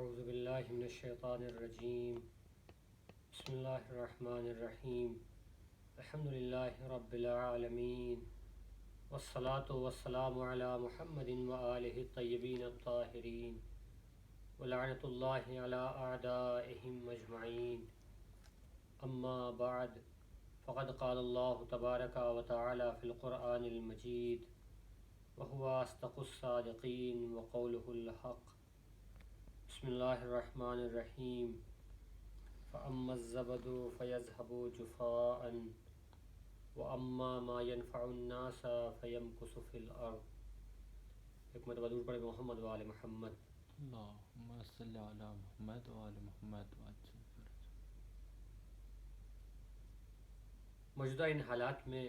اعوذ باللہ من الشیطان الرجیم بسم اللہ الرحمن الرحیم الحمد للہ رب العالمین والصلاة والسلام علی محمد وآلہ الطیبین الطاہرین ولعنۃ اللہ علی اعدائہم اجمعین اما بعد فقد قال اللہ تبارک و تعالی فی القرآن المجید وهو اصدق الصادقین وقولہ الحق بسم اللہ الرحمن الرحیم فأما الزبد فيذهب جفاء وأما ما ينفع الناس فيمكث في الأرض۔ حکمت بدور پڑھے محمد وآل محمد۔ اللہم صلی علی محمد وآل محمد وسلم۔ موجودہ ان حالات میں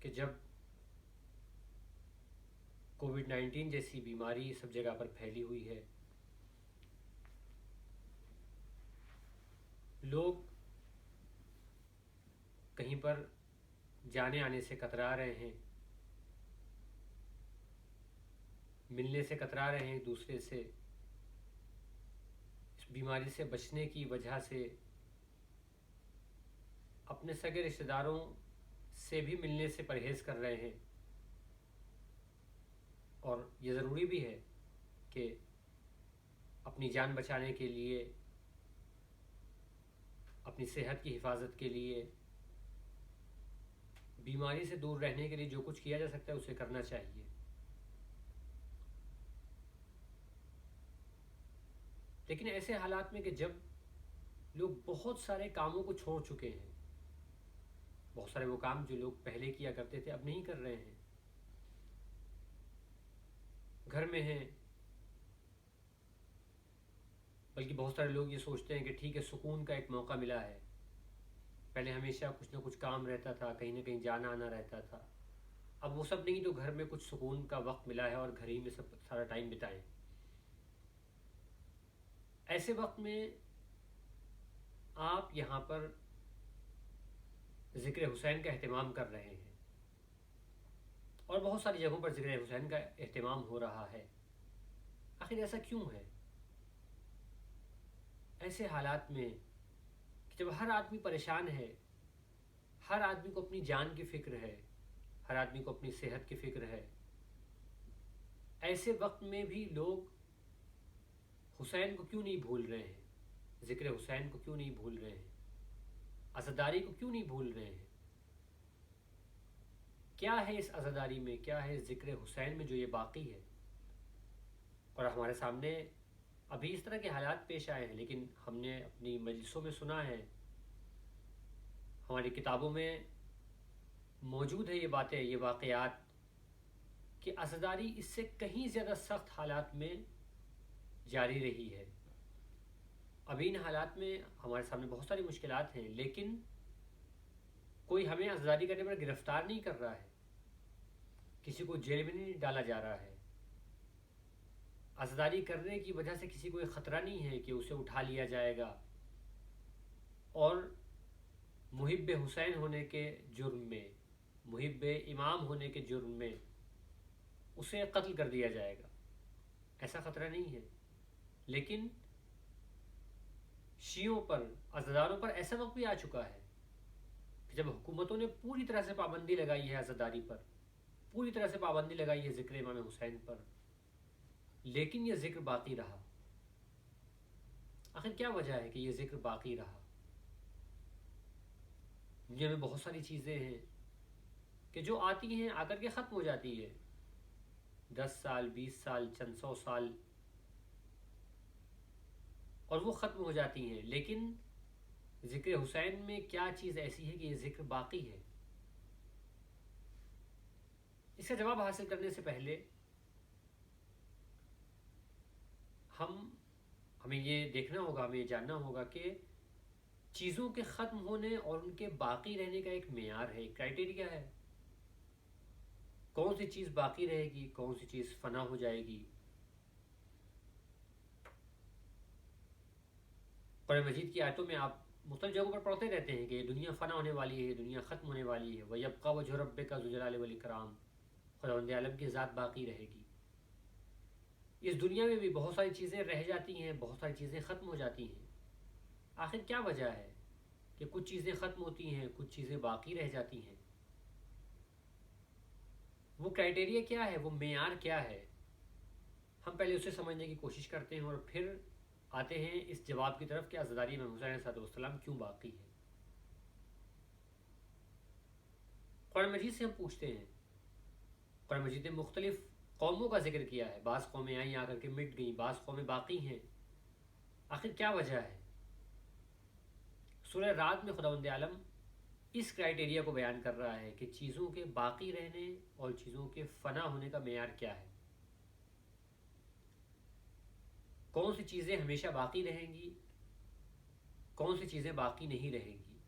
کہ جب کووڈ-19 جیسی بیماری سب جگہ پر پھیلی ہوئی ہے، لوگ کہیں پر جانے آنے سے کترا رہے ہیں، ملنے سے کترا رہے ہیں ایک دوسرے سے، اس بیماری سے بچنے کی وجہ سے اپنے سگے رشتہ داروں سے بھی ملنے سے پرہیز کر رہے ہیں، اور یہ ضروری بھی ہے کہ اپنی جان بچانے کے لیے، اپنی صحت کی حفاظت کے لیے، بیماری سے دور رہنے کے لیے جو کچھ کیا جا سکتا ہے اسے کرنا چاہیے۔ لیکن ایسے حالات میں کہ جب لوگ بہت سارے کاموں کو چھوڑ چکے ہیں، بہت سارے وہ کام جو لوگ پہلے کیا کرتے تھے اب نہیں کر رہے ہیں، گھر میں ہیں، بلکہ بہت سارے لوگ یہ سوچتے ہیں کہ ٹھیک ہے سکون کا ایک موقع ملا ہے، پہلے ہمیشہ کچھ نہ کچھ کام رہتا تھا، کہیں نہ کہیں جانا آنا رہتا تھا، اب وہ سب نہیں تو گھر میں کچھ سکون کا وقت ملا ہے اور گھر ہی میں سب سارا ٹائم بتائیں۔ ایسے وقت میں آپ یہاں پر ذکر حسین کا اہتمام کر رہے ہیں، اور بہت ساری جگہوں پر ذکر حسین کا اہتمام ہو رہا ہے۔ آخر ایسا کیوں ہے؟ ایسے حالات میں کہ جب ہر آدمی پریشان ہے، ہر آدمی کو اپنی جان کی فکر ہے، ہر آدمی کو اپنی صحت کی فکر ہے، ایسے وقت میں بھی لوگ حسین کو کیوں نہیں بھول رہے ہیں؟ ذکر حسین کو کیوں نہیں بھول رہے ہیں؟ عزاداری کو کیوں نہیں بھول رہے ہیں؟ کیا ہے اس عزاداری میں، کیا ہے اس ذکر حسین میں جو یہ باقی ہے؟ اور ہمارے سامنے ابھی اس طرح کے حالات پیش آئے ہیں، لیکن ہم نے اپنی مجلسوں میں سنا ہے، ہماری کتابوں میں موجود ہے یہ باتیں، یہ واقعات، کہ عزاداری اس سے کہیں زیادہ سخت حالات میں جاری رہی ہے۔ ابھی ان حالات میں ہمارے سامنے بہت ساری مشکلات ہیں، لیکن کوئی ہمیں عزاداری کرنے پر گرفتار نہیں کر رہا ہے، کسی کو جیل میں نہیں ڈالا جا رہا ہے، عزاداری کرنے کی وجہ سے کسی کو یہ خطرہ نہیں ہے کہ اسے اٹھا لیا جائے گا اور محب حسین ہونے کے جرم میں، محب امام ہونے کے جرم میں اسے قتل کر دیا جائے گا، ایسا خطرہ نہیں ہے۔ لیکن شیعوں پر، عزاداروں پر ایسا وقت بھی آ چکا ہے کہ جب حکومتوں نے پوری طرح سے پابندی لگائی ہے عزاداری پر، پوری طرح سے پابندی لگائی ہے ذکر امام حسین پر، لیکن یہ ذکر باقی رہا۔ آخر کیا وجہ ہے کہ یہ ذکر باقی رہا؟ دنیا میں بہت ساری چیزیں ہیں کہ جو آتی ہیں آ کر کے ختم ہو جاتی ہے، 10 سال، 20 سال، چند سو سال، اور وہ ختم ہو جاتی ہیں، لیکن ذکر حسین میں کیا چیز ایسی ہے کہ یہ ذکر باقی ہے؟ اس کا جواب حاصل کرنے سے پہلے ہمیں یہ دیکھنا ہوگا، ہمیں یہ جاننا ہوگا کہ چیزوں کے ختم ہونے اور ان کے باقی رہنے کا ایک معیار ہے، ایک کرائٹیریا ہے۔ کون سی چیز باقی رہے گی، کون سی چیز فنا ہو جائے گی؟ قرآن مجید کی آیتوں میں آپ مختلف جگہوں پر پڑھتے رہتے ہیں کہ یہ دنیا فنا ہونے والی ہے، یہ دنیا ختم ہونے والی ہے، وَيَبْقَى وَجْهُ رَبِّكَ ذُو الْجَلَالِ وَالْإِكْرَامِ، خداوند عالم کی ذات باقی رہے گی۔ اس دنیا میں بھی بہت ساری چیزیں رہ جاتی ہیں، بہت ساری چیزیں ختم ہو جاتی ہیں۔ آخر کیا وجہ ہے کہ کچھ چیزیں ختم ہوتی ہیں، کچھ چیزیں باقی رہ جاتی ہیں؟ وہ کرائٹیریا کیا ہے، وہ معیار کیا ہے؟ ہم پہلے اسے سمجھنے کی کوشش کرتے ہیں اور پھر آتے ہیں اس جواب کی طرف کہ عزاداری امام حسین علیہ السلام کیوں باقی ہے۔ قرآن مجید سے ہم پوچھتے ہیں، قرآن مجید نے مختلف قوموں کا ذکر کیا ہے، بعض قومیں آئیں آ کر کے مٹ گئیں، بعض قومیں باقی ہیں، آخر کیا وجہ ہے؟ سورہ رعد میں خداوند عالم اس کرائٹیریا کو بیان کر رہا ہے کہ چیزوں کے باقی رہنے اور چیزوں کے فنا ہونے کا معیار کیا ہے۔ کون سی چیزیں ہمیشہ باقی رہیں گی، کون سی چیزیں باقی نہیں رہیں گی،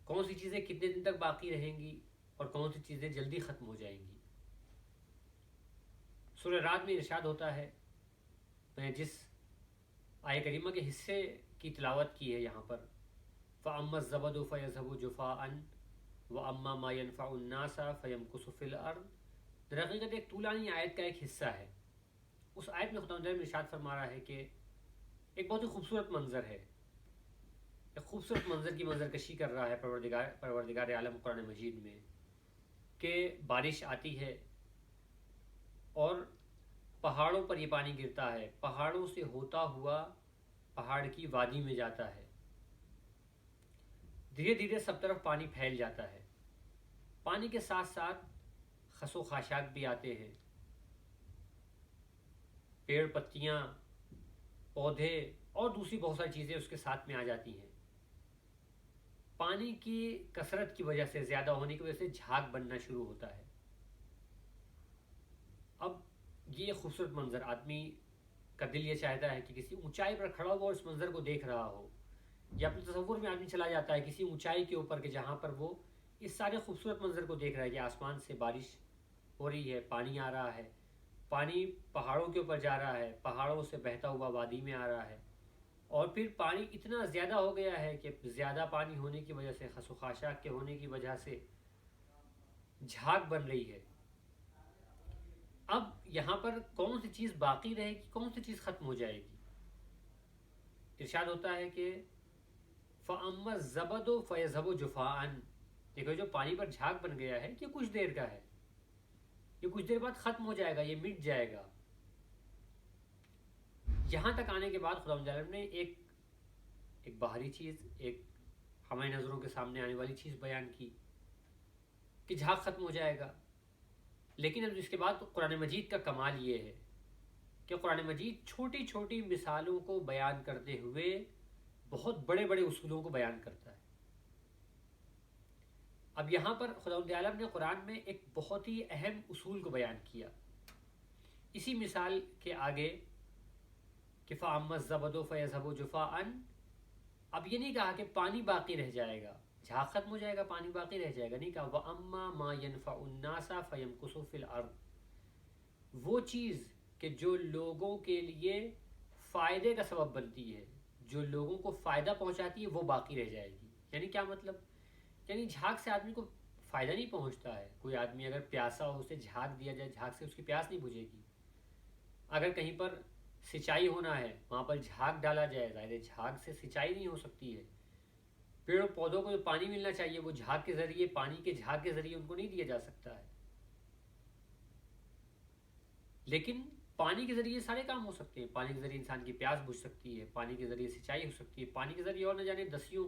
کون سی چیزیں کتنے دن تک باقی رہیں گی اور کون سی چیزیں جلدی ختم ہو جائیں گی۔ سورہ رعد میں ارشاد ہوتا ہے، میں جس آیہ کریمہ کے حصے کی تلاوت کی ہے یہاں پر، فَأَمَّا الزَّبَدُ فَيَذْهَبُ جُفَاءً وَأَمَّا مَا يَنْفَعُ النَّاسَ فَيَمْكُثُ فِي الْأَرْضِ۔ در حقیقت ایک طولانی آیت کا ایک حصہ ہے۔ اس آیت میں خدا نے ارشاد فرما رہا ہے کہ ایک بہت ہی خوبصورت منظر ہے، ایک خوبصورت منظر کی منظر کشی کر رہا ہے پروردگار عالم قرآن مجید میں، کہ بارش آتی ہے اور پہاڑوں پر یہ پانی گرتا ہے، پہاڑوں سے ہوتا ہوا پہاڑ کی وادی میں جاتا ہے، دھیرے دھیرے سب طرف پانی پھیل جاتا ہے، پانی کے ساتھ ساتھ خس و خاشاک بھی آتے ہیں، پیڑ پتیاں، پودے اور دوسری بہت ساری چیزیں اس کے ساتھ میں آ جاتی ہیں۔ پانی کی کثرت کی وجہ سے، زیادہ ہونے کی وجہ سے جھاگ بننا شروع ہوتا ہے۔ اب یہ خوبصورت منظر، آدمی کا دل یہ چاہتا ہے کہ کسی اونچائی پر کھڑا ہوا اور اس منظر کو دیکھ رہا ہو، یا اپنے تصور میں آدمی چلا جاتا ہے کسی اونچائی کے اوپر کہ جہاں پر وہ اس سارے خوبصورت منظر کو دیکھ رہا ہے کہ آسمان سے بارش ہو رہی ہے، پانی آ رہا ہے، پانی پہاڑوں کے اوپر جا رہا ہے، پہاڑوں سے بہتا ہوا وادی میں آ رہا ہے، اور پھر پانی اتنا زیادہ ہو گیا ہے کہ زیادہ پانی ہونے کی وجہ سے، خس و خاشاک کے ہونے کی وجہ سے جھاگ بن رہی ہے۔ اب یہاں پر کون سی چیز باقی رہے گی، کون سی چیز ختم ہو جائے گی؟ ارشاد ہوتا ہے کہ فَأَمَّا الزَّبَدُ فَيَذْهَبُ جُفَاءً۔ دیکھو جو پانی پر جھاگ بن گیا ہے یہ کچھ دیر کا ہے، یہ کچھ دیر بعد ختم ہو جائے گا، یہ مٹ جائے گا۔ یہاں تک آنے کے بعد خدا نے ایک باہری چیز، ایک ہماری نظروں کے سامنے آنے والی چیز بیان کی کہ جھاگ ختم ہو جائے گا، لیکن اب اس کے بعد قرآن مجید کا کمال یہ ہے کہ قرآن مجید چھوٹی چھوٹی مثالوں کو بیان کرتے ہوئے بہت بڑے بڑے اصولوں کو بیان کرتا ہے۔ اب یہاں پر خداوند عالم نے قرآن میں ایک بہت ہی اہم اصول کو بیان کیا، اسی مثال کے آگے کہ فَأَمَّا الزَّبَدُ فَيَذْهَبُ جُفَاءً، اب یہ نہیں کہا کہ پانی باقی رہ جائے گا، جھاگ ختم ہو جائے گا، پانی باقی رہ جائے گا، نہیں کہا وَأَمَّا مَا يَنْفَعُ النَّاسَ فَيَمْكُثُ فِي الْأَرْضِ، وہ چیز کہ جو لوگوں کے لیے فائدے کا سبب بنتی ہے، جو لوگوں کو فائدہ پہنچاتی ہے، وہ باقی رہ جائے گی۔ یعنی کیا مطلب؟ یعنی جھاگ سے آدمی کو فائدہ نہیں پہنچتا ہے، کوئی آدمی اگر پیاسا ہو اسے جھاگ دیا جائے، جھاگ سے اس کی پیاس نہیں بجھے گی۔ اگر کہیں پر سچائی ہونا ہے وہاں پر جھاگ ڈالا جائے، ظاہر جھاگ سے سچائی نہیں ہو سکتی ہے، پیڑ پودوں کو جو پانی ملنا چاہیے وہ جھاگ کے ذریعے، پانی کے جھاگ کے ذریعے ان کو نہیں دیا جا سکتا ہے، لیکن پانی کے ذریعے سارے کام ہو سکتے ہیں، پانی کے ذریعے انسان کی پیاس بجھ سکتی ہے، پانی کے ذریعے سچائی ہو سکتی ہے، پانی کے ذریعے اور نہ جانے دسیوں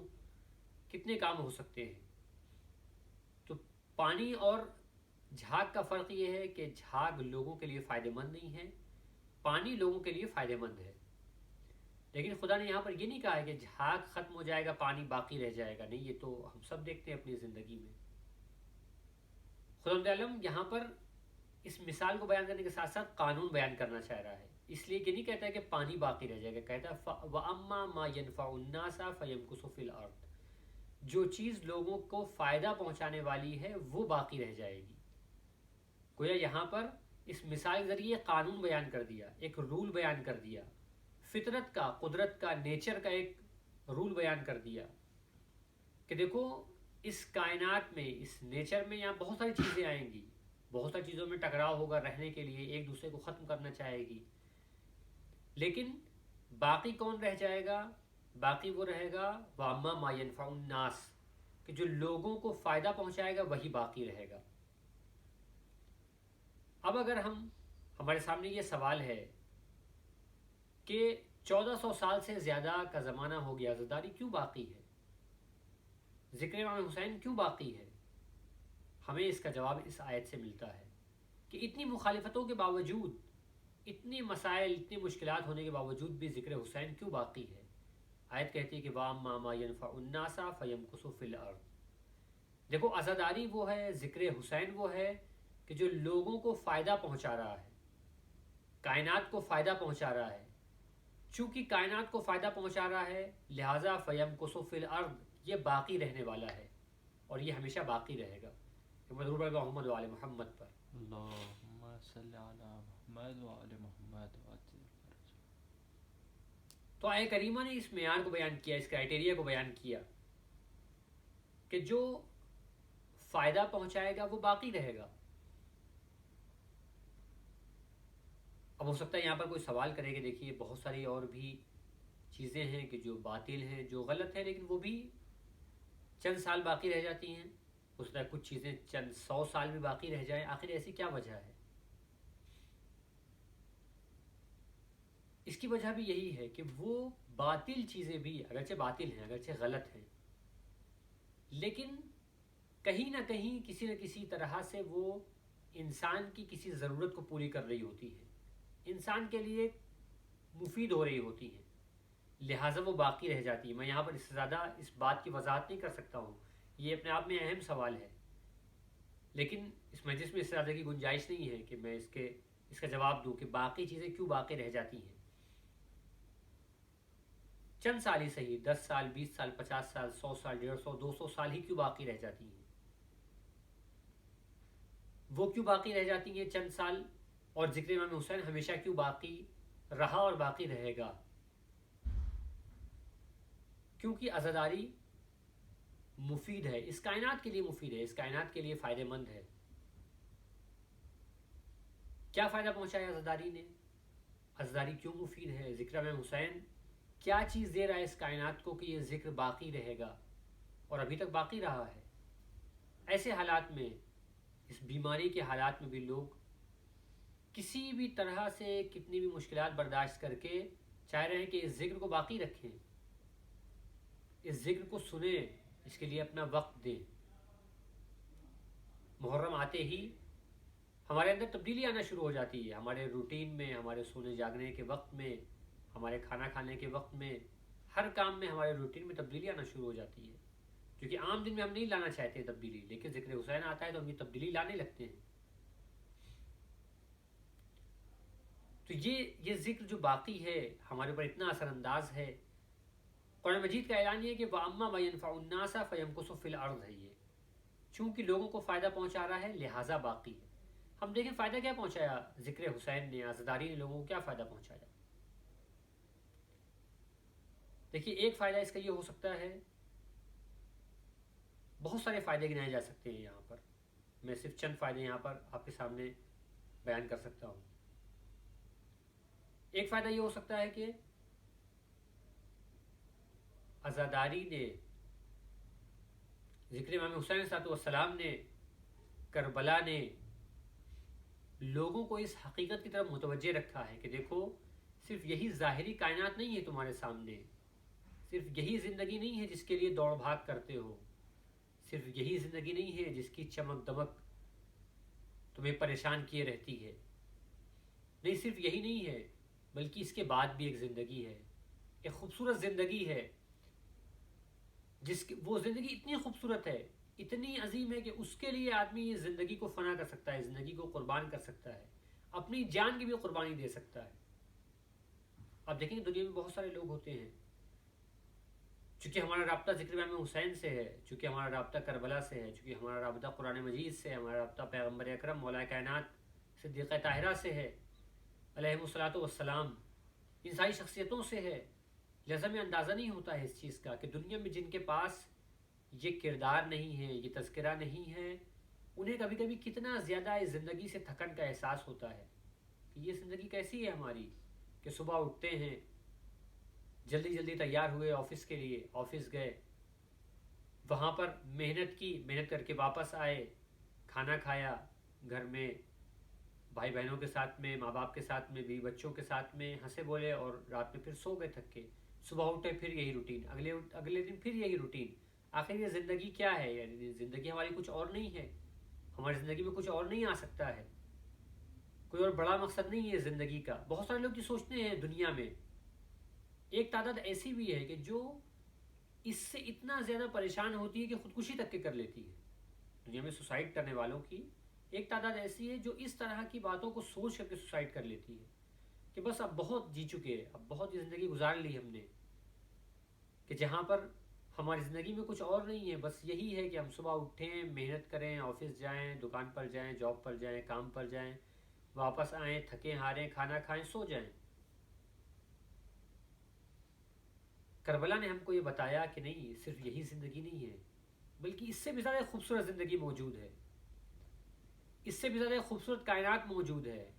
کتنے کام ہو سکتے ہیں۔ تو پانی اور جھاگ کا فرق یہ ہے کہ جھاگ لوگوں کے لیے فائدہ مند نہیں ہے، پانی لوگوں کے لیے فائدہ مند ہے۔ لیکن خدا نے یہاں پر یہ نہیں کہا ہے کہ جھاگ ختم ہو جائے گا پانی باقی رہ جائے گا، نہیں، یہ تو ہم سب دیکھتے ہیں اپنی زندگی میں۔ خدا عالم یہاں پر اس مثال کو بیان کرنے کے ساتھ ساتھ قانون بیان کرنا چاہ رہا ہے، اس لیے کہ نہیں کہتا ہے کہ پانی باقی رہ جائے گا، کہتا ہے وَأَمَّا مَا يَنْفَعُ النَّاسَ فَيَمْكُثُ فِي الْأَرْضِ، جو چیز لوگوں کو فائدہ پہنچانے والی ہے وہ باقی رہ جائے گی۔ گویا یہاں پر اس مثال کے ذریعے قانون بیان کر دیا، ایک رول بیان کر دیا، فطرت کا، قدرت کا، نیچر کا ایک رول بیان کر دیا کہ دیکھو اس کائنات میں، اس نیچر میں یہاں بہت ساری چیزیں آئیں گی، بہت ساری چیزوں میں ٹکراؤ ہوگا رہنے کے لیے، ایک دوسرے کو ختم کرنا چاہے گی، لیکن باقی کون رہ جائے گا؟ باقی وہ رہے گا وَأَمَّا مَا يَنْفَعُ النَّاسِ، کہ جو لوگوں کو فائدہ پہنچائے گا وہی باقی رہے گا۔ اب اگر ہمارے سامنے یہ سوال ہے کہ 1400 سال سے زیادہ کا زمانہ ہو گیا، عزاداری کیوں باقی ہے؟ ذکر امام حسین کیوں باقی ہے؟ ہمیں اس کا جواب اس آیت سے ملتا ہے کہ اتنی مخالفتوں کے باوجود، اتنی مسائل، اتنی مشکلات ہونے کے باوجود بھی ذکر حسین کیوں باقی ہے؟ آیت کہتی ہے کہ وَأَمَّا مَا يَنْفَعُ النَّاسَ فَيَمْكُثُ فِي الْأَرْضِ۔ دیکھو، عزاداری وہ ہے، ذکر حسین وہ ہے کہ جو لوگوں کو فائدہ پہنچا رہا ہے، کائنات کو فائدہ پہنچا رہا ہے۔ چونکہ کائنات کو فائدہ پہنچا رہا ہے لہٰذا فَيَمْكُثُ فِي الْأَرْضِ، یہ باقی رہنے والا ہے اور یہ ہمیشہ باقی رہے گا۔ مدعو محمد وعلی محمد پر اللہم صلی علی محمد وعلی محمد وعجل فرجہ۔ تو آیہ کریمہ نے اس معیار کو بیان کیا، اس کرائٹیریا کو بیان کیا کہ جو فائدہ پہنچائے گا وہ باقی رہے گا۔ اب ہو سکتا ہے یہاں پر کوئی سوال کرے کہ دیکھیے بہت ساری اور بھی چیزیں ہیں کہ جو باطل ہیں، جو غلط ہیں، لیکن وہ بھی چند سال باقی رہ جاتی ہیں۔ ہو سکتا ہے کچھ چیزیں چند 100 سال بھی باقی رہ جائیں، آخر ایسی کیا وجہ ہے؟ اس کی وجہ بھی یہی ہے کہ وہ باطل چیزیں بھی اگرچہ باطل ہیں، اگرچہ غلط ہیں، لیکن کہیں نہ کہیں کسی نہ کسی طرح سے وہ انسان کی کسی ضرورت کو پوری کر رہی ہوتی ہے، انسان کے لیے مفید ہو رہی ہوتی ہیں، لہٰذا وہ باقی رہ جاتی ہے۔ میں یہاں پر اس سے زیادہ اس بات کی وضاحت نہیں کر سکتا ہوں، یہ اپنے آپ میں اہم سوال ہے، لیکن اس مجلس میں اس سے زیادہ کی گنجائش نہیں ہے کہ میں اس کا جواب دوں کہ باقی چیزیں کیوں باقی رہ جاتی ہیں۔ چند سال ہی صحیح، 10 سال، 20 سال، 50 سال، 100 سال، 150، 200 سال ہی کیوں باقی رہ جاتی ہیں؟ وہ کیوں باقی رہ جاتی ہیں چند سال، اور ذکر امام حسین ہمیشہ کیوں باقی رہا اور باقی رہے گا؟ کیونکہ عزاداری مفید ہے، اس کائنات کے لیے مفید ہے، اس کائنات کے لیے فائدہ مند ہے۔ کیا فائدہ پہنچایا عزاداری نے؟ عزاداری کیوں مفید ہے؟ ذکر امام حسین کیا چیز دے رہا ہے اس کائنات کو کہ یہ ذکر باقی رہے گا اور ابھی تک باقی رہا ہے؟ ایسے حالات میں، اس بیماری کے حالات میں بھی لوگ کسی بھی طرح سے کتنی بھی مشکلات برداشت کر کے چاہ رہے ہیں کہ اس ذکر کو باقی رکھیں، اس ذکر کو سنیں، اس کے لیے اپنا وقت دیں۔ محرم آتے ہی ہمارے اندر تبدیلی آنا شروع ہو جاتی ہے، ہمارے روٹین میں، ہمارے سونے جاگنے کے وقت میں، ہمارے کھانا کھانے کے وقت میں، ہر کام میں ہمارے روٹین میں تبدیلی آنا شروع ہو جاتی ہے، کیونکہ عام دن میں ہم نہیں لانا چاہتے تبدیلی، لیکن ذکر حسین آتا ہے تو ہم یہ تبدیلی لانے لگتے ہیں۔ تو یہ ذکر جو باقی ہے ہمارے اوپر اتنا اثر انداز ہے۔ قرآن مجید کا اعلان یہ ہے کہ وَأَمَّا مَا يَنْفَعُ النَّاسَ فَيَمْكُثُ فِي الْأَرْضِ ہے، یہ چونکہ لوگوں کو فائدہ پہنچا رہا ہے لہٰذا باقی ہے۔ ہم دیکھیں فائدہ کیا پہنچایا ذکر حسین نے، عزاداری نے لوگوں کو کیا فائدہ پہنچایا؟ دیکھیے ایک فائدہ اس کا یہ ہو سکتا ہے، بہت سارے فائدے گنائے جا سکتے ہیں یہاں پر، میں صرف چند فائدے یہاں پر آپ کے سامنے بیان کر سکتا ہوں۔ ایک فائدہ یہ ہو سکتا ہے کہ عزاداری نے، ذکر امام حسین علیہ السلام نے، کربلا نے لوگوں کو اس حقیقت کی طرف متوجہ رکھا ہے کہ دیکھو صرف یہی ظاہری کائنات نہیں ہے تمہارے سامنے، صرف یہی زندگی نہیں ہے جس کے لیے دوڑ بھاگ کرتے ہو، صرف یہی زندگی نہیں ہے جس کی چمک دمک تمہیں پریشان کیے رہتی ہے، نہیں صرف یہی نہیں ہے بلکہ اس کے بعد بھی ایک زندگی ہے، ایک خوبصورت زندگی ہے، وہ زندگی اتنی خوبصورت ہے، اتنی عظیم ہے کہ اس کے لیے آدمی یہ زندگی کو فنا کر سکتا ہے، زندگی کو قربان کر سکتا ہے، اپنی جان کی بھی قربانی دے سکتا ہے۔ آپ دیکھیں دنیا میں بہت سارے لوگ ہوتے ہیں، چونکہ ہمارا رابطہ ذکر امام حسین سے ہے، چونکہ ہمارا رابطہ کربلا سے ہے، چونکہ ہمارا رابطہ قرآن مجید سے ہے، ہمارا رابطہ پیغمبر اکرم مولا کائنات صدیقہ طاہرہ سے ہے علیہ الصلوۃ والسلام، ان ساری شخصیتوں سے ہے، لہذا میں اندازہ نہیں ہوتا ہے اس چیز کا کہ دنیا میں جن کے پاس یہ کردار نہیں ہے، یہ تذکرہ نہیں ہے، انہیں کبھی کبھی کتنا زیادہ اس زندگی سے تھکن کا احساس ہوتا ہے کہ یہ زندگی کیسی ہے ہماری، کہ صبح اٹھتے ہیں، جلدی جلدی تیار ہوئے آفس کے لیے، آفس گئے، وہاں پر محنت کر کے واپس آئے، کھانا کھایا، گھر میں بھائی بہنوں کے ساتھ میں، ماں باپ کے ساتھ میں، بیوی بچوں کے ساتھ میں ہنسے بولے، اور رات میں پھر سو گئے تھک کے، صبح اٹھے پھر یہی روٹین، اگلے دن پھر یہی روٹین۔ آخر یہ زندگی کیا ہے؟ یعنی زندگی ہماری کچھ اور نہیں ہے، ہماری زندگی میں کچھ اور نہیں آ سکتا ہے، کوئی اور بڑا مقصد نہیں ہے زندگی کا۔ بہت سارے لوگ یہ سوچتے ہیں دنیا میں، ایک تعداد ایسی بھی ہے کہ جو اس سے اتنا زیادہ پریشان ہوتی ہے کہ خودکشی تک کے کر لیتی ہے۔ دنیا میں سوسائڈ کرنے والوں کی ایک تعداد ایسی ہے جو اس طرح کی باتوں کو سوچ کر کے سوسائڈ کر لیتی ہے کہ بس اب بہت جی چکے، اب بہت یہ زندگی گزار لی ہم نے، کہ جہاں پر ہماری زندگی میں کچھ اور نہیں ہے، بس یہی ہے کہ ہم صبح اٹھیں، محنت کریں، آفس جائیں، دکان پر جائیں، جاب پر جائیں، کام پر جائیں، واپس آئیں، تھکیں ہاریں، کھانا کھائیں، سو جائیں۔ کربلا نے ہم کو یہ بتایا کہ نہیں، صرف یہی زندگی نہیں ہے، بلکہ اس سے بھی زیادہ خوبصورت زندگی موجود ہے، اس سے بھی زیادہ خوبصورت کائنات موجود ہے،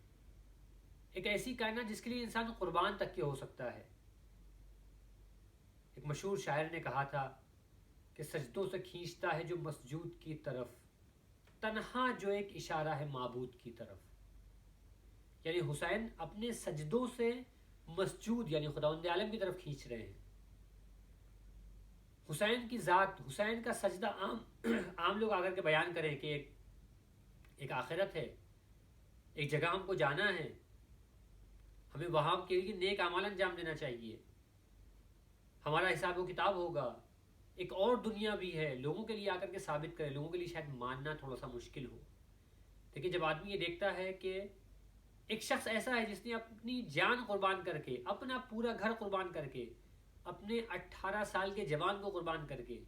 ایک ایسی کائنات جس کے لیے انسان قربان تک کے ہو سکتا ہے۔ ایک مشہور شاعر نے کہا تھا کہ سجدوں سے کھینچتا ہے جو مسجود کی طرف، تنہا جو ایک اشارہ ہے معبود کی طرف۔ یعنی حسین اپنے سجدوں سے مسجود یعنی خداوند عالم کی طرف کھینچ رہے ہیں۔ حسین کی ذات، حسین کا سجدہ عام لوگ آ کر کے بیان کریں کہ ایک آخرت ہے، ایک جگہ ہم کو جانا ہے، ہمیں وہاں کے لیے نیک اعمال انجام دینا چاہیے، ہمارا حساب و کتاب ہوگا، ایک اور دنیا بھی ہے، لوگوں کے لیے آ کر کے ثابت کرے، لوگوں کے لیے شاید ماننا تھوڑا سا مشکل ہو۔ لیکن جب آدمی یہ دیکھتا ہے کہ ایک شخص ایسا ہے جس نے اپنی جان قربان کر کے، اپنا پورا گھر قربان کر کے، اپنے 18 سال کے جوان کو قربان کر کے،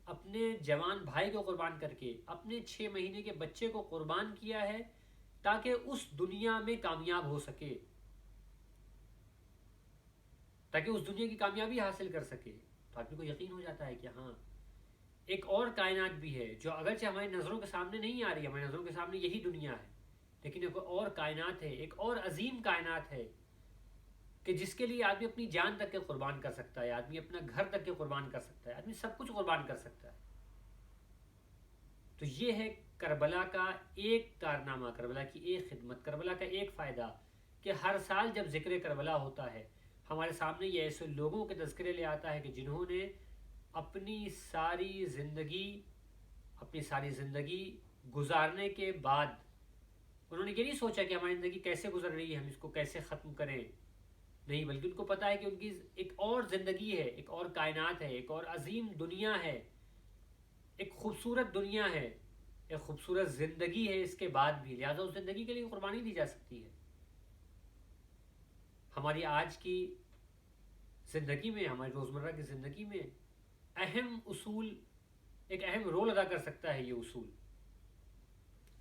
اپنے جوان بھائی کو قربان کر کے، اپنے 6 مہینے کے بچے کو قربان کیا ہے تاکہ اس دنیا میں کامیاب ہو سکے، تاکہ اس دنیا کی کامیابی حاصل کر سکے، تو آدمی کو یقین ہو جاتا ہے کہ ہاں ایک اور کائنات بھی ہے جو اگرچہ ہماری نظروں کے سامنے نہیں آ رہی ہے، ہماری نظروں کے سامنے یہی دنیا ہے، لیکن ایک اور کائنات ہے، ایک اور عظیم کائنات ہے کہ جس کے لیے آدمی اپنی جان تک کے قربان کر سکتا ہے، آدمی اپنا گھر تک کے قربان کر سکتا ہے، آدمی سب کچھ قربان کر سکتا ہے۔ تو یہ ہے کربلا کا ایک کارنامہ، کربلا کی ایک خدمت، کربلا کا ایک فائدہ کہ ہر سال جب ذکر کربلا ہوتا ہے ہمارے سامنے یہ ایسے لوگوں کے تذکرے لے آتا ہے کہ جنہوں نے اپنی ساری زندگی گزارنے کے بعد انہوں نے یہ نہیں سوچا کہ ہماری زندگی کیسے گزر رہی ہے، ہم اس کو کیسے ختم کریں، نہیں، بلکہ ان کو پتا ہے کہ ان کی ایک اور زندگی ہے، ایک اور کائنات ہے، ایک اور عظیم دنیا ہے، ایک خوبصورت دنیا ہے، ایک خوبصورت زندگی ہے اس کے بعد بھی، لہٰذا اس زندگی کے لیے قربانی دی جا سکتی ہے۔ ہماری آج کی زندگی میں، ہماری روزمرہ کی زندگی میں اہم اصول، ایک اہم رول ادا کر سکتا ہے یہ اصول،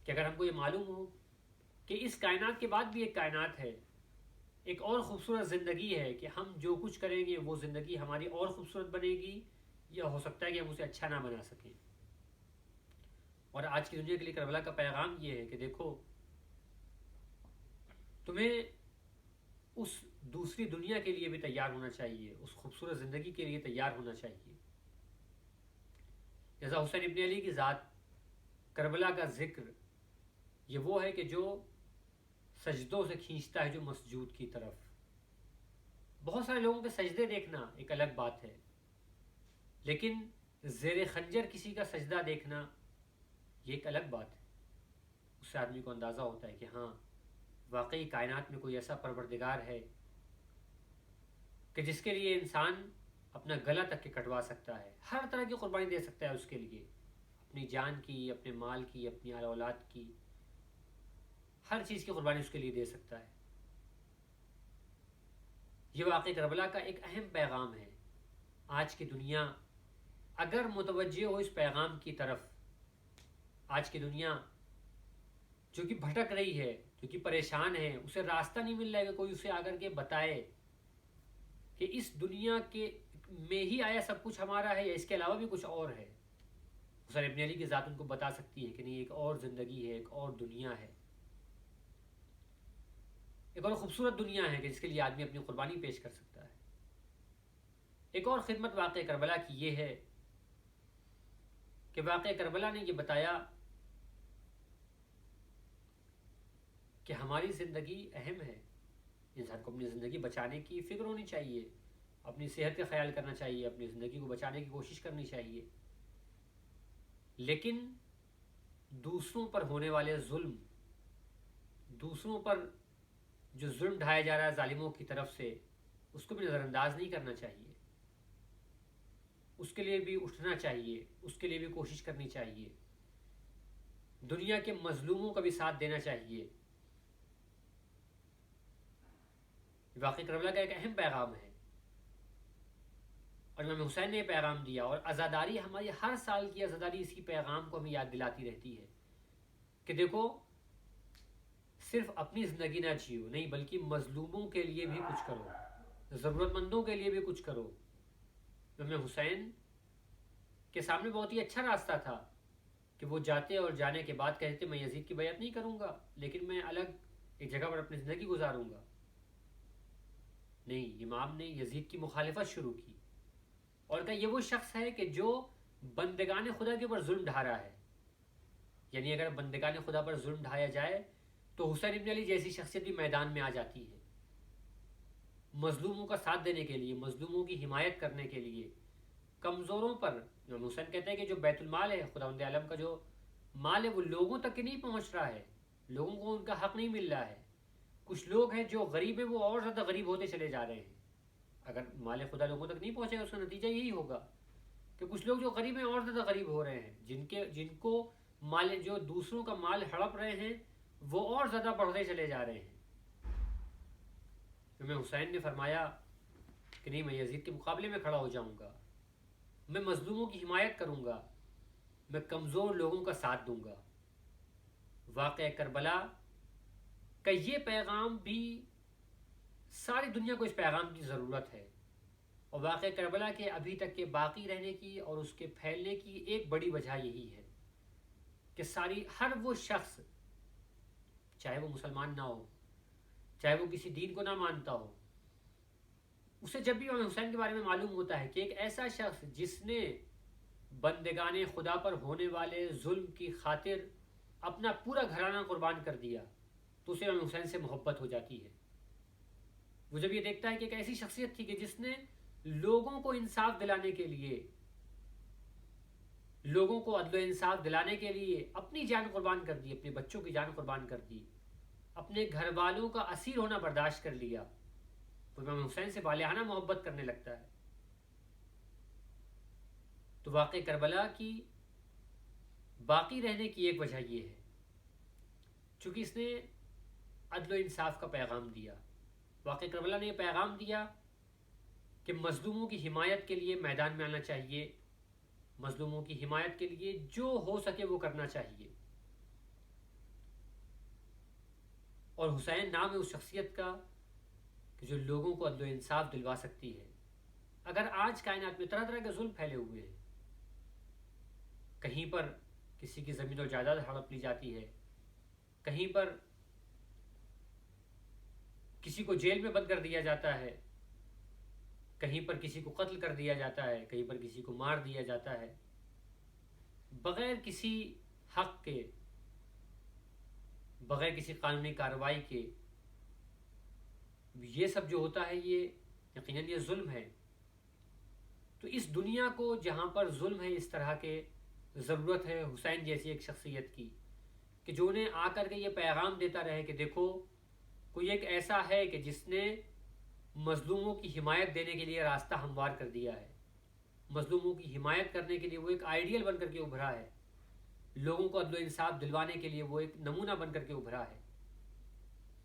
کہ اگر ہم کو یہ معلوم ہو کہ اس کائنات کے بعد بھی ایک کائنات ہے، ایک اور خوبصورت زندگی ہے، کہ ہم جو کچھ کریں گے وہ زندگی ہماری اور خوبصورت بنے گی، یا ہو سکتا ہے کہ ہم اسے اچھا نہ بنا سکیں۔ اور آج کی دنیا کے لیے کربلا کا پیغام یہ ہے کہ دیکھو، تمہیں اس دوسری دنیا کے لیے بھی تیار ہونا چاہیے، اس خوبصورت زندگی کے لیے تیار ہونا چاہیے۔ جیسا حسین ابن علی کی ذات، کربلا کا ذکر یہ وہ ہے کہ جو سجدوں سے کھینچتا ہے جو مسجود کی طرف۔ بہت سارے لوگوں کے سجدے دیکھنا ایک الگ بات ہے، لیکن زیر خنجر کسی کا سجدہ دیکھنا یہ ایک الگ بات ہے۔ اس سے آدمی کو اندازہ ہوتا ہے کہ ہاں واقعی کائنات میں کوئی ایسا پروردگار ہے کہ جس کے لیے انسان اپنا گلا تک کے کٹوا سکتا ہے، ہر طرح کی قربانی دے سکتا ہے اس کے لیے، اپنی جان کی، اپنے مال کی، اپنی آل اولاد کی، ہر چیز کی قربانی اس کے لیے دے سکتا ہے۔ یہ واقعی کربلا کا ایک اہم پیغام ہے۔ آج کی دنیا اگر متوجہ ہو اس پیغام کی طرف، آج کی دنیا جو کہ بھٹک رہی ہے، جو کہ پریشان ہے، اسے راستہ نہیں مل رہا ہے کہ کوئی اسے آ کر کے بتائے کہ اس دنیا کے میں ہی آیا سب کچھ ہمارا ہے یا اس کے علاوہ بھی کچھ اور ہے۔ حسین ابن علی کی ذات ان کو بتا سکتی ہے کہ نہیں، ایک اور زندگی ہے، ایک اور دنیا ہے، ایک اور خوبصورت دنیا ہے کہ جس کے لیے آدمی اپنی قربانی پیش کر سکتا ہے۔ ایک اور خدمت واقعہ کربلا کی یہ ہے کہ واقعہ کربلا نے یہ بتایا کہ ہماری زندگی اہم ہے، انسان کو اپنی زندگی بچانے کی فکر ہونی چاہیے، اپنی صحت کا خیال کرنا چاہیے، اپنی زندگی کو بچانے کی کوشش کرنی چاہیے، لیکن دوسروں پر ہونے والے ظلم، دوسروں پر جو ظلم ڈھایا جا رہا ہے ظالموں کی طرف سے، اس کو بھی نظر انداز نہیں کرنا چاہیے، اس کے لیے بھی اٹھنا چاہیے، اس کے لیے بھی کوشش کرنی چاہیے، دنیا کے مظلوموں کا بھی ساتھ دینا چاہیے۔ واقعہ کربلا کا ایک اہم پیغام ہے، اور امام حسین نے یہ پیغام دیا، اور عزاداری، ہماری ہر سال کی عزاداری اسی پیغام کو ہمیں یاد دلاتی رہتی ہے کہ دیکھو صرف اپنی زندگی نہ جیو، نہیں بلکہ مظلوموں کے لیے بھی کچھ کرو، ضرورت مندوں کے لیے بھی کچھ کرو۔ امام حسین کے سامنے بہت ہی اچھا راستہ تھا کہ وہ جاتے اور جانے کے بعد کہتے میں یزید کی بیعت نہیں کروں گا، لیکن میں الگ ایک جگہ پر اپنی زندگی گزاروں گا۔ نہیں، امام نے یزید کی مخالفت شروع کی اور کہا یہ وہ شخص ہے کہ جو بندگان خدا کے اوپر ظلم ڈھا رہا ہے، یعنی اگر بندگان خدا پر ظلم ڈھایا جائے تو حسین ابن علی جیسی شخصیت بھی میدان میں آ جاتی ہے، مظلوموں کا ساتھ دینے کے لیے، مظلوموں کی حمایت کرنے کے لیے، کمزوروں پر۔ امام حسین کہتے ہیں کہ جو بیت المال ہے، خداوند عالم کا جو مال ہے، وہ لوگوں تک نہیں پہنچ رہا ہے، لوگوں کو ان کا حق نہیں مل رہا ہے۔ کچھ لوگ ہیں جو غریب ہیں، وہ اور زیادہ غریب ہوتے چلے جا رہے ہیں۔ اگر مال خدا لوگوں تک نہیں پہنچے گا، اس کا نتیجہ یہی ہوگا کہ کچھ لوگ جو غریب ہیں اور زیادہ غریب ہو رہے ہیں، جن کو مال، جو دوسروں کا مال ہڑپ رہے ہیں، وہ اور زیادہ بڑھتے چلے جا رہے ہیں۔ امام حسین نے فرمایا کہ نہیں، میں یزید کے مقابلے میں کھڑا ہو جاؤں گا، میں مظلوموں کی حمایت کروں گا، میں کمزور لوگوں کا ساتھ دوں گا۔ واقعہ کربلا کا یہ پیغام بھی، ساری دنیا کو اس پیغام کی ضرورت ہے، اور واقعہ کربلا کے ابھی تک کے باقی رہنے کی اور اس کے پھیلنے کی ایک بڑی وجہ یہی ہے کہ ہر وہ شخص، چاہے وہ مسلمان نہ ہو، چاہے وہ کسی دین کو نہ مانتا ہو، اسے جب بھی امام حسین کے بارے میں معلوم ہوتا ہے کہ ایک ایسا شخص جس نے بندگان خدا پر ہونے والے ظلم کی خاطر اپنا پورا گھرانہ قربان کر دیا، تو اسے امام حسین سے محبت ہو جاتی ہے۔ وہ جب یہ دیکھتا ہے کہ ایک ایسی شخصیت تھی کہ جس نے لوگوں کو انصاف دلانے کے لیے، لوگوں کو عدل و انصاف دلانے کے لیے اپنی جان قربان کر دی، اپنے بچوں کی جان قربان کر دی، اپنے گھر والوں کا اسیر ہونا برداشت کر لیا، وہ امام حسین سے بالہانہ محبت کرنے لگتا ہے۔ تو واقعہ کربلا کی باقی رہنے کی ایک وجہ یہ ہے، چونکہ اس نے عدل و انصاف کا پیغام دیا۔ واقعہ کربلا نے یہ پیغام دیا کہ مظلوموں کی حمایت کے لیے میدان میں آنا چاہیے، مظلوموں کی حمایت کے لیے جو ہو سکے وہ کرنا چاہیے۔ اور حسین نام ہے اس شخصیت کا کہ جو لوگوں کو عدل و انصاف دلوا سکتی ہے۔ اگر آج کائنات میں طرح طرح کے ظلم پھیلے ہوئے ہیں، کہیں پر کسی کی زمین و جائیداد ہڑپ لی جاتی ہے، کہیں پر کسی کو جیل میں بند کر دیا جاتا ہے، کہیں پر کسی کو قتل کر دیا جاتا ہے، کہیں پر کسی کو مار دیا جاتا ہے، بغیر کسی حق کے، بغیر کسی قانونی کارروائی کے، یہ سب جو ہوتا ہے یہ یقیناً یہ ظلم ہے۔ تو اس دنیا کو جہاں پر ظلم ہے، اس طرح کے ضرورت ہے حسین جیسی ایک شخصیت کی کہ جو انہیں آ کر کے یہ پیغام دیتا رہے کہ دیکھو کوئی ایک ایسا ہے کہ جس نے مظلوموں کی حمایت دینے کے لیے راستہ ہموار کر دیا ہے، مظلوموں کی حمایت کرنے کے لیے وہ ایک آئیڈیل بن کر کے ابھرا ہے، لوگوں کو عدل و انصاف دلوانے کے لیے وہ ایک نمونہ بن کر کے ابھرا ہے،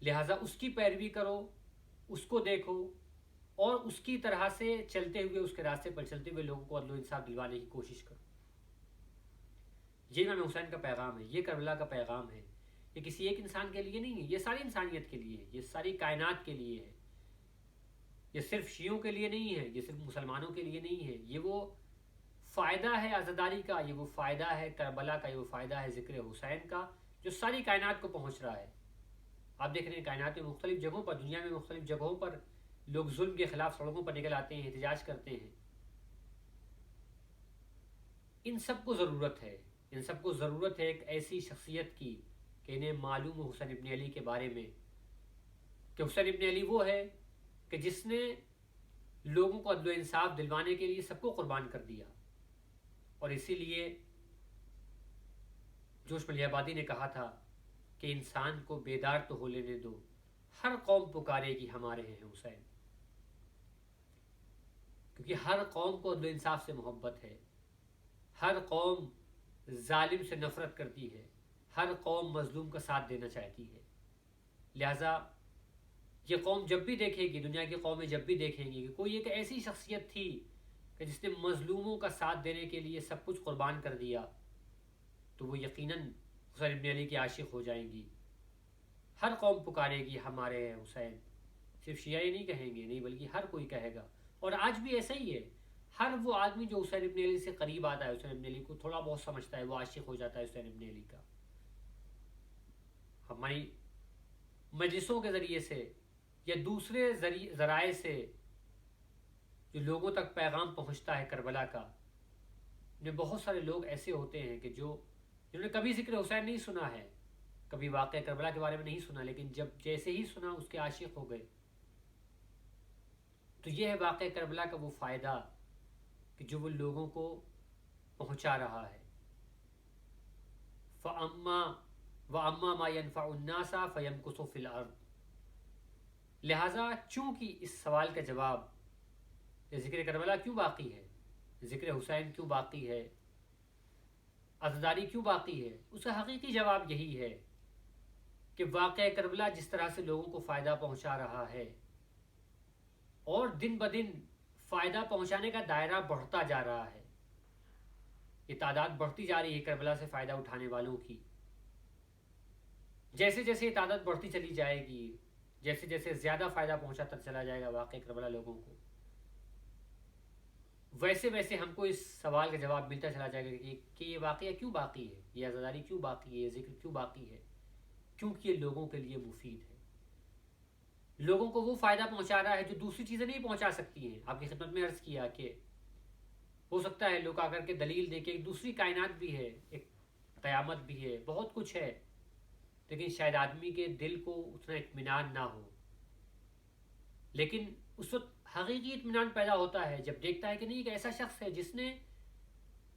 لہٰذا اس کی پیروی کرو، اس کو دیکھو اور اس کی طرح سے چلتے ہوئے، اس کے راستے پر چلتے ہوئے لوگوں کو عدل و انصاف دلوانے کی کوشش کرو۔ یہ امام حسین کا پیغام ہے، یہ کربلا کا پیغام ہے۔ یہ کسی ایک انسان کے لیے نہیں ہے، یہ ساری انسانیت کے لیے ہے، یہ ساری کائنات کے لیے ہے، یہ صرف شیعوں کے لیے نہیں ہے، یہ صرف مسلمانوں کے لیے نہیں ہے، یہ وہ فائدہ ہے عزاداری کا، یہ وہ فائدہ ہے کربلا کا، یہ وہ فائدہ ہے ذکر حسین کا جو ساری کائنات کو پہنچ رہا ہے۔ آپ دیکھ رہے ہیں کائنات میں مختلف جگہوں پر، دنیا میں مختلف جگہوں پر لوگ ظلم کے خلاف سڑکوں پر نکل آتے ہیں، احتجاج کرتے ہیں۔ ان سب کو ضرورت ہے، ان سب کو ضرورت ہے ایک ایسی شخصیت کی کہ انہیں معلوم ہو حسین ابن علی کے بارے میں، کہ حسین ابن علی وہ ہے کہ جس نے لوگوں کو عدل و انصاف دلوانے کے لیے سب کو قربان کر دیا۔ اور اسی لیے جوش ملیح آبادی نے کہا تھا کہ انسان کو بیدار تو ہو لینے دو، ہر قوم پکارے گی ہمارے ہیں حسین، کیونکہ ہر قوم کو عدل و انصاف سے محبت ہے، ہر قوم ظالم سے نفرت کرتی ہے، ہر قوم مظلوم کا ساتھ دینا چاہتی ہے۔ لہٰذا یہ قوم جب بھی دیکھے گی، دنیا کی قومیں جب بھی دیکھیں گی کہ کوئی ایک ایسی شخصیت تھی کہ جس نے مظلوموں کا ساتھ دینے کے لیے سب کچھ قربان کر دیا، تو وہ یقیناً حسین ابن علی کی عاشق ہو جائیں گی۔ ہر قوم پکارے گی ہمارے ہیں حسین، صرف شیعہ ہی نہیں کہیں گے، نہیں بلکہ ہر کوئی کہے گا۔ اور آج بھی ایسا ہی ہے، ہر وہ آدمی جو حسین ابن علی سے قریب آتا ہے، حسین ابن علی کو تھوڑا بہت سمجھتا ہے، وہ عاشق ہو جاتا ہے حسین ابن علی کا۔ ہماری مجلسوں کے ذریعے سے یا دوسرے ذرائع سے جو لوگوں تک پیغام پہنچتا ہے کربلا کا، بہت سارے لوگ ایسے ہوتے ہیں کہ جنہوں نے کبھی ذکر حسین نہیں سنا ہے، کبھی واقعہ کربلا کے بارے میں نہیں سنا، لیکن جب جیسے ہی سنا اس کے عاشق ہو گئے۔ تو یہ ہے واقعہ کربلا کا وہ فائدہ کہ جو وہ لوگوں کو پہنچا رہا ہے۔ وَأَمَّا مَا يَنْفَعُ النَّاسَ فَيَمْكُثُ فِي الْأَرْضِ۔ لہٰذا چونکہ اس سوال کا جواب، ذکر کربلا کیوں باقی ہے، ذکر حسین کیوں باقی ہے، عزاداری کیوں باقی ہے، اس کا حقیقی جواب یہی ہے کہ واقعہ کربلا جس طرح سے لوگوں کو فائدہ پہنچا رہا ہے، اور دن بدن فائدہ پہنچانے کا دائرہ بڑھتا جا رہا ہے، یہ تعداد بڑھتی جا رہی ہے کربلا سے فائدہ اٹھانے والوں کی۔ جیسے جیسے یہ تعداد بڑھتی چلی جائے گی، جیسے جیسے زیادہ فائدہ پہنچاتا چلا جائے گا واقعہ کربلا لوگوں کو، ویسے ویسے ہم کو اس سوال کا جواب ملتا چلا جائے گا کہ یہ واقعہ کیوں باقی ہے، یہ عزاداری کیوں باقی ہے، یہ ذکر کیوں باقی ہے، کیونکہ یہ لوگوں کے لیے مفید ہے، لوگوں کو وہ فائدہ پہنچا رہا ہے جو دوسری چیزیں نہیں پہنچا سکتی ہیں۔ آپ کی خدمت میں عرض کیا کہ ہو سکتا ہے لوگ آ کر کے دلیل دے کے ایک دوسری کائنات بھی ہے، ایک قیامت بھی ہے، بہت کچھ ہے، لیکن شاید آدمی کے دل کو اتنا اطمینان نہ ہو۔ لیکن اس وقت حقیقی اطمینان پیدا ہوتا ہے جب دیکھتا ہے کہ نہیں، ایک ایسا شخص ہے جس نے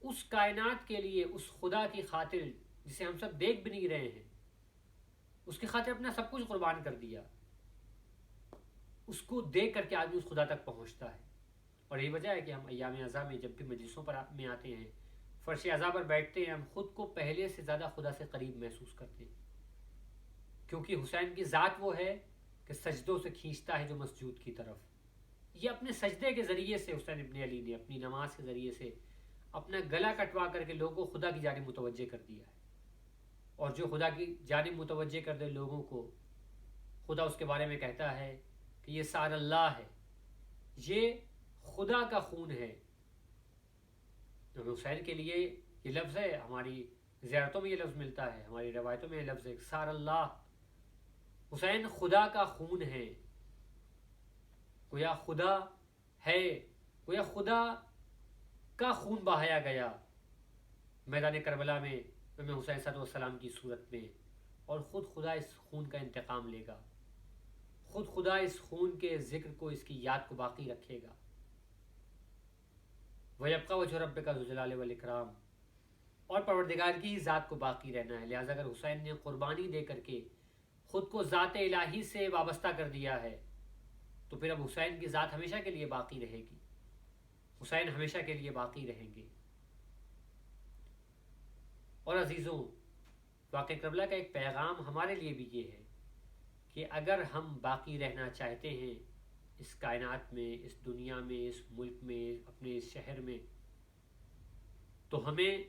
اس کائنات کے لیے، اس خدا کی خاطر جسے ہم سب دیکھ بھی نہیں رہے ہیں، اس کی خاطر اپنا سب کچھ قربان کر دیا۔ اس کو دیکھ کر کے آدمی اس خدا تک پہنچتا ہے۔ اور یہی وجہ ہے کہ ہم ایام عزا میں جب بھی مجلسوں پر میں آتے ہیں، فرش عزا پر بیٹھتے ہیں، ہم خود کو پہلے سے زیادہ خدا سے قریب محسوس کرتے ہیں، کیونکہ حسین کی ذات وہ ہے کہ سجدوں سے کھینچتا ہے جو مسجود کی طرف۔ یہ اپنے سجدے کے ذریعے سے حسین ابن علی نے اپنی نماز کے ذریعے سے اپنا گلا کٹوا کر کے لوگوں کو خدا کی جانب متوجہ کر دیا ہے۔ اور جو خدا کی جانب متوجہ کر دے لوگوں کو، خدا اس کے بارے میں کہتا ہے کہ یہ سار اللہ ہے، یہ خدا کا خون ہے۔ حسین کے لیے یہ لفظ ہے، ہماری زیارتوں میں یہ لفظ ملتا ہے، ہماری روایتوں میں یہ لفظ ہے، سار اللہ، حسین خدا کا خون ہے۔ گویا خدا ہے، گویا خدا کا خون بہایا گیا میدان کربلا میں امام حسین صلی اللہ علیہ وسلم کی صورت میں، اور خود خدا اس خون کا انتقام لے گا، خود خدا اس خون کے ذکر کو، اس کی یاد کو باقی رکھے گا۔ وَيَبْقَى وَجْهُ رَبِّكَ ذُو الْجَلَالِ وَالْإِكْرَامِ، اور پروردگار کی ہی ذات کو باقی رہنا ہے۔ لہٰذا اگر حسین نے قربانی دے کر کے خود کو ذات الہی سے وابستہ کر دیا ہے، تو پھر اب حسین کی ذات ہمیشہ کے لیے باقی رہے گی، حسین ہمیشہ کے لیے باقی رہیں گے۔ اور عزیزوں، واقعہ کربلا کا ایک پیغام ہمارے لیے بھی یہ ہے کہ اگر ہم باقی رہنا چاہتے ہیں اس کائنات میں، اس دنیا میں، اس ملک میں، اپنے اس شہر میں، تو ہمیں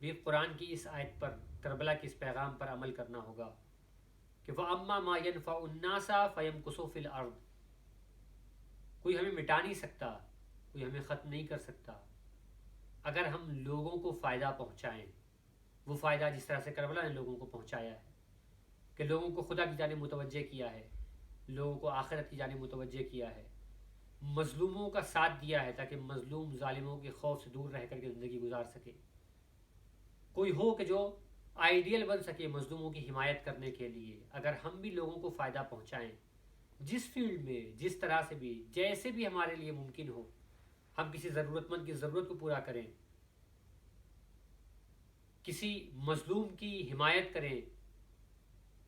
بھی قرآن کی اس آیت پر، کربلا کے اس پیغام پر عمل کرنا ہوگا کہ وَأَمَّا مَا يَنْفَعُ النَّاسَ فَيَمْكُثُ فِي الْأَرْضِ۔ کوئی ہمیں مٹا نہیں سکتا، کوئی ہمیں ختم نہیں کر سکتا، اگر ہم لوگوں کو فائدہ پہنچائیں، وہ فائدہ جس طرح سے کربلا نے لوگوں کو پہنچایا ہے کہ لوگوں کو خدا کی جانب متوجہ کیا ہے، لوگوں کو آخرت کی جانب متوجہ کیا ہے، مظلوموں کا ساتھ دیا ہے تاکہ مظلوم ظالموں کے خوف سے دور رہ کر کے زندگی گزار سکے، کوئی ہو کہ جو آئیڈیل بن سکے مظلوموں کی حمایت کرنے کے لیے۔ اگر ہم بھی لوگوں کو فائدہ پہنچائیں، جس فیلڈ میں، جس طرح سے بھی، جیسے بھی ہمارے لیے ممکن ہو، ہم کسی ضرورت مند کی ضرورت کو پورا کریں، کسی مظلوم کی حمایت کریں،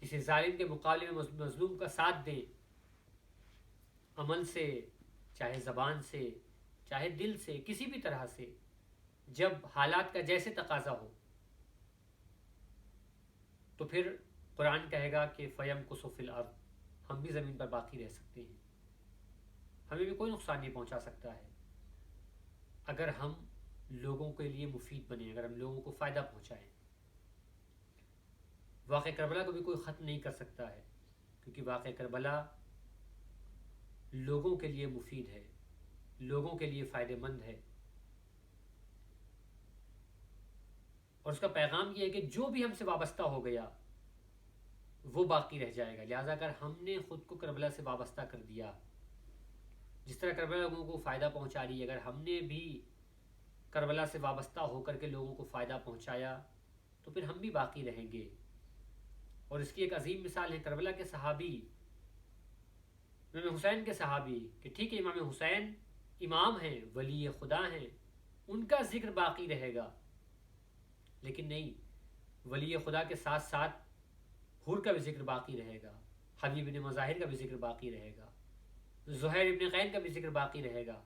کسی ظالم کے مقابلے میں مظلوم کا ساتھ دیں، عمل سے، چاہے زبان سے، چاہے دل سے، کسی بھی طرح سے، جب حالات کا جیسے تقاضا ہو، تو پھر قرآن کہے گا کہ فَيَمْكُثُ فِي الْأَرْضِ، ہم بھی زمین پر باقی رہ سکتے ہیں، ہمیں بھی کوئی نقصان نہیں پہنچا سکتا ہے اگر ہم لوگوں کے لیے مفید بنیں، اگر ہم لوگوں کو فائدہ پہنچائیں۔ واقعہ کربلا کو بھی کوئی ختم نہیں کر سکتا ہے، کیونکہ واقعہ کربلا لوگوں کے لیے مفید ہے، لوگوں کے لیے فائدہ مند ہے، اور اس کا پیغام یہ ہے کہ جو بھی ہم سے وابستہ ہو گیا وہ باقی رہ جائے گا۔ لہٰذا اگر ہم نے خود کو کربلا سے وابستہ کر دیا، جس طرح کربلا لوگوں کو فائدہ پہنچا رہی ہے، اگر ہم نے بھی کربلا سے وابستہ ہو کر کے لوگوں کو فائدہ پہنچایا تو پھر ہم بھی باقی رہیں گے۔ اور اس کی ایک عظیم مثال ہے کربلا کے صحابی، امام حسین کے صحابی، کہ ٹھیک ہے امام حسین امام ہیں، ولی خدا ہیں، ان کا ذکر باقی رہے گا، لیکن نہیں، ولی خدا کے ساتھ ساتھ حور کا بھی ذکر باقی رہے گا، حبیب بن مظاہر کا بھی ذکر باقی رہے گا، زہیر ابن قین کا بھی ذکر باقی رہے گا،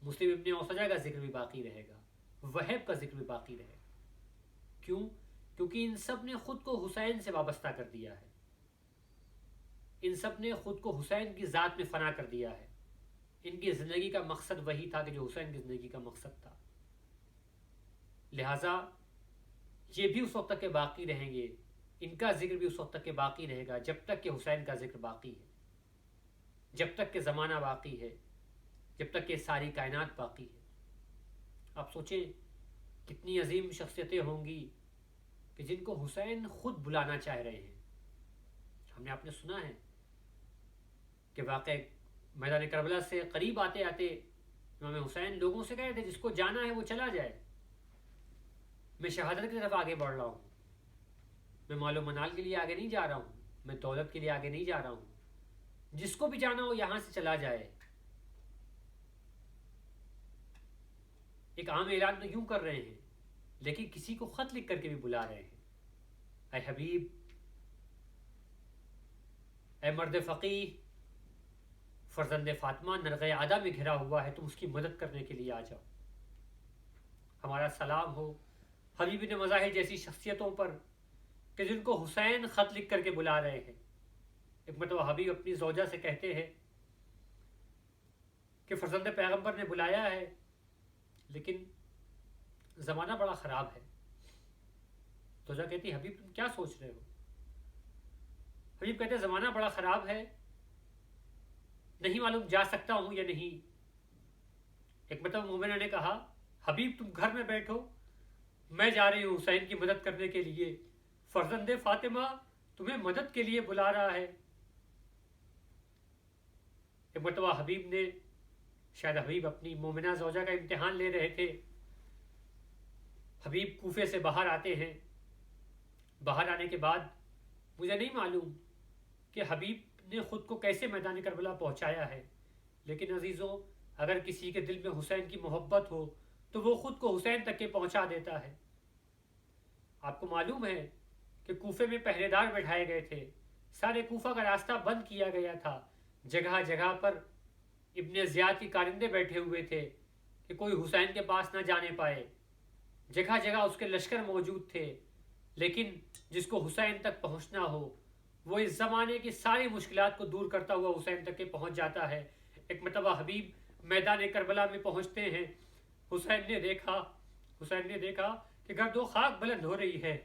مسلم ابن اوسجہ کا ذکر بھی باقی رہے گا، وہب کا ذکر بھی باقی رہے گا۔ کیوں؟ کیونکہ ان سب نے خود کو حسین سے وابستہ کر دیا ہے، ان سب نے خود کو حسین کی ذات میں فنا کر دیا ہے، ان کی زندگی کا مقصد وہی تھا کہ جو حسین کی زندگی کا مقصد تھا، لہٰذا یہ بھی اس وقت تک کہ باقی رہیں گے، ان کا ذکر بھی اس وقت تک کہ باقی رہے گا جب تک کہ حسین کا ذکر باقی ہے، جب تک کہ زمانہ باقی ہے، جب تک کہ ساری کائنات باقی ہے۔ آپ سوچیں کتنی عظیم شخصیتیں ہوں گی کہ جن کو حسین خود بلانا چاہ رہے ہیں۔ ہم نے آپ نے سنا ہے کہ واقع میدان کربلا سے قریب آتے آتے امام حسین لوگوں سے کہے تھے جس کو جانا ہے وہ چلا جائے، میں شہادت کی طرف آگے بڑھ رہا ہوں، میں مال و منال کے لیے آگے نہیں جا رہا ہوں، میں دولت کے لیے آگے نہیں جا رہا ہوں، جس کو بھی جانا ہو یہاں سے چلا جائے۔ ایک عام اعلان تو یوں کر رہے ہیں، لیکن کسی کو خط لکھ کر کے بھی بلا رہے ہیں، اے حبیب، اے مرد فقیہ، فرزند فاطمہ نرغہ عدا میں گھرا ہوا ہے، تم اس کی مدد کرنے کے لیے آ جاؤ۔ ہمارا سلام ہو حبیب بن مظاہر جیسی شخصیتوں پر کہ جن کو حسین خط لکھ کر کے بلا رہے ہیں۔ ایک مرتبہ حبیب اپنی زوجہ سے کہتے ہیں کہ فرزند پیغمبر نے بلایا ہے لیکن زمانہ بڑا خراب ہے۔ زوجہ کہتی حبیب تم کیا سوچ رہے ہو؟ حبیب کہتے ہیں زمانہ بڑا خراب ہے، نہیں معلوم جا سکتا ہوں یا نہیں۔ ایک مرتبہ مومنہ نے کہا حبیب تم گھر میں بیٹھو، میں جا رہی ہوں حسین کی مدد کرنے کے لیے، فرزند فاطمہ تمہیں مدد کے لیے بلا رہا ہے۔ ایک مرتبہ حبیب نے، شاید حبیب اپنی مومنہ زوجہ کا امتحان لے رہے تھے، حبیب کوفے سے باہر آتے ہیں، باہر آنے کے بعد مجھے نہیں معلوم کہ حبیب نے خود کو کیسے میدان کربلا پہنچایا ہے، لیکن عزیزوں اگر کسی کے دل میں حسین کی محبت ہو تو وہ خود کو حسین تک کے پہنچا دیتا ہے۔ آپ کو معلوم ہے کہ کوفے میں پہرے دار بٹھائے گئے تھے، سارے کوفہ کا راستہ بند کیا گیا تھا، جگہ جگہ پر ابن زیاد کی کارندے بیٹھے ہوئے تھے کہ کوئی حسین کے پاس نہ جانے پائے، جگہ جگہ اس کے لشکر موجود تھے، لیکن جس کو حسین تک پہنچنا ہو وہ اس زمانے کی ساری مشکلات کو دور کرتا ہوا حسین تک کے پہنچ جاتا ہے۔ ایک مرتبہ حبیب میدان کربلا میں پہنچتے ہیں، حسین نے دیکھا کہ گرد و خاک بلند ہو رہی ہے،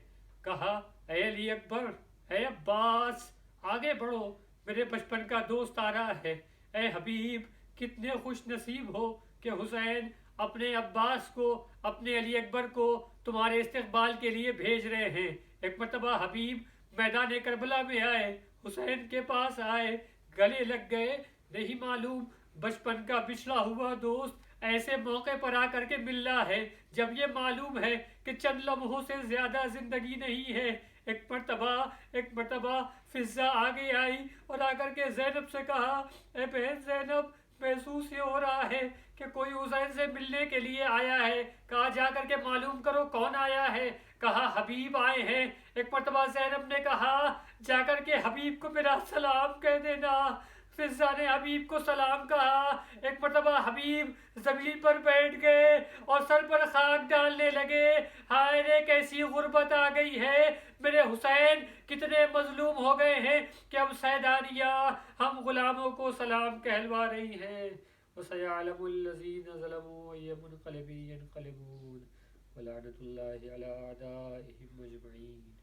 کہا اے علی اکبر، اے عباس، آگے بڑھو، میرے بچپن کا دوست آ رہا ہے۔ اے حبیب کتنے خوش نصیب ہو کہ حسین اپنے عباس کو، اپنے علی اکبر کو تمہارے استقبال کے لیے بھیج رہے ہیں۔ ایک مرتبہ حبیب میدان کربلا میں آئے، حسین کے پاس آئے، گلے لگ گئے۔ نہیں معلوم بچپن کا بچھڑا ہوا دوست ایسے موقع پر آ کر کے مل رہا ہے جب یہ معلوم ہے کہ چند لمحوں سے زیادہ زندگی نہیں ہے۔ ایک مرتبہ فضا آگے آئی اور آ کر کے زینب سے کہا، اے بہن زینب، محسوس یہ ہو رہا ہے کہ کوئی حسین سے ملنے کے لیے آیا ہے۔ کہا جا کر کے معلوم کرو کون آیا ہے۔ کہا حبیب آئے ہیں۔ ایک مرتبہ زینب نے کہا جا کر کے حبیب کو میرا سلام کہہ دینا۔ فضا نے حبیب کو سلام کہا۔ ایک مرتبہ حبیب زمین پر بیٹھ گئے اور سر پر خاک ڈالنے لگے۔ ہائے رے کیسی غربت آ گئی ہے، میرے حسین کتنے مظلوم ہو گئے ہیں کہ اب سیدانیہ ہم غلاموں کو سلام کہلوا رہی ہیں۔ وَسَيَعْلَمُ الَّذِينَ ظَلَمُوا أَيَّ مُنقَلِبٍ يَنقَلِبُونَ وَلَعْنَةُ اللَّهِ عَلَىٰ أَعْدَائِهِمْ أَجْمَعِينَ۔